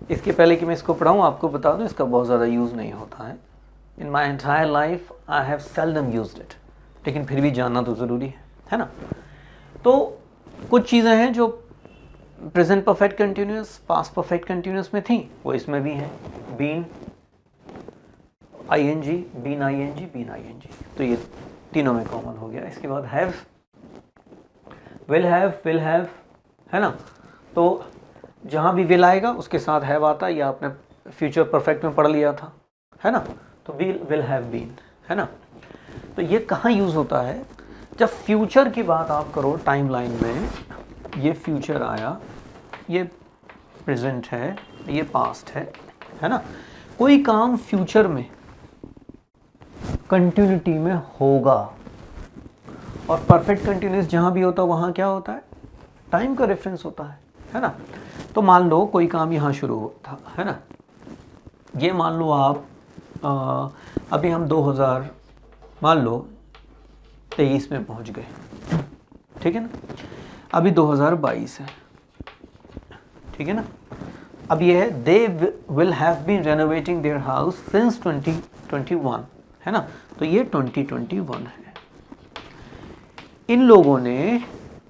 इसके पहले कि मैं इसको पढ़ाऊँ आपको बता दूँ इसका बहुत ज़्यादा यूज़ नहीं होता है। In my entire life I have seldom used it, लेकिन फिर भी जानना तो ज़रूरी है ना। तो कुछ चीज़ें हैं जो present perfect continuous, past perfect continuous में थी, वो इसमें भी हैं। Been I N G, been I N G, been I N G, तो ये तीनों में कॉमन हो गया। इसके बाद हैव, विल हैव, है ना। तो जहाँ भी विल आएगा उसके साथ हैव आता है, या आपने फ्यूचर परफेक्ट में पढ़ लिया था, है ना। तो विल हैव बीन, है ना। तो ये कहाँ यूज़ होता है, जब फ्यूचर की बात आप करो टाइम लाइन में, ये फ्यूचर आया, ये प्रेजेंट है, ये पास्ट है ना। कोई काम फ्यूचर में कंटिन्यूटी में होगा, और परफेक्ट कंटिन्यूस जहाँ भी होता है वहाँ क्या होता है, टाइम का रेफरेंस होता है ना। तो मान लो कोई काम यहाँ शुरू होता है ना, ये मान लो आप अभी हम 2000 मान लो 23 में पहुँच गए, ठीक है ना। अभी 2022 है, ठीक है ना। अब ये है they will have been renovating their house since 2021, है ना। तो ये 2021 है। इन लोगों ने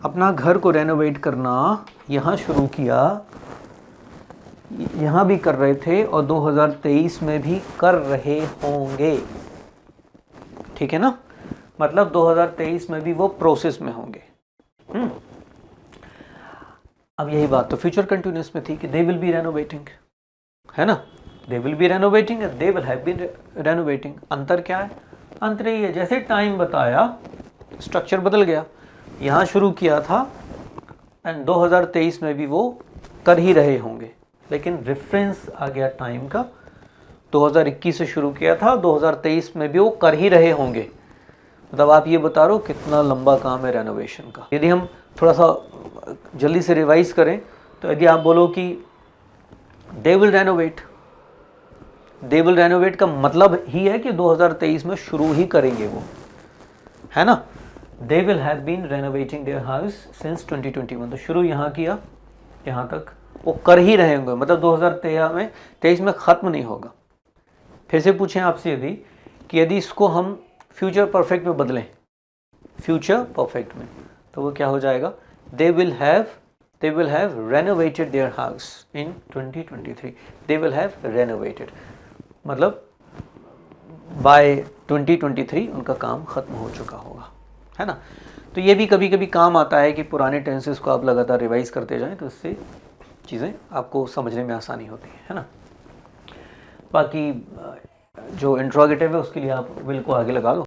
अपना घर को रेनोवेट करना यहाँ शुरू किया, यहाँ भी कर रहे थे और 2023 में भी कर रहे होंगे, ठीक है ना। मतलब 2023 में भी वो प्रोसेस में होंगे। अब यही बात तो फ्यूचर कंटिन्यूस में थी कि दे विल बी रेनोवेटिंग, है ना। They will be renovating and they will have been renovating. अंतर क्या है, अंतर ये है जैसे टाइम बताया स्ट्रक्चर बदल गया, यहाँ शुरू किया था एंड 2023 में भी वो कर ही रहे होंगे, लेकिन रेफरेंस आ गया टाइम का। 2021 से शुरू किया था, 2023 में भी वो कर ही रहे होंगे। मतलब आप ये बता रहे हो कितना लंबा काम है रेनोवेशन का। यदि हम थोड़ा सा जल्दी से रिवाइज करें तो यदि आप बोलो कि they will renovate, they will renovate का मतलब ही है कि 2023 में शुरू ही करेंगे वो, है ना। They will have been renovating their house since 2021, तो शुरू यहाँ किया, यहाँ तक वो कर ही रहे होंगे, मतलब 2023 में ख़त्म नहीं होगा। फिर से पूछें आपसे यदि कि यदि इसको हम फ्यूचर परफेक्ट में बदलें, फ्यूचर परफेक्ट में, तो वो क्या हो जाएगा, दे will have renovated their house in 2023, they will have renovated, मतलब बाय 2023 उनका काम ख़त्म हो चुका होगा, है ना। तो ये भी कभी कभी काम आता है कि पुराने टेंसेस को आप लगातार रिवाइज करते जाएं, तो इससे चीज़ें आपको समझने में आसानी होती है ना। बाकी जो इंट्रोगेटिव है उसके लिए आप विल को आगे लगा लो।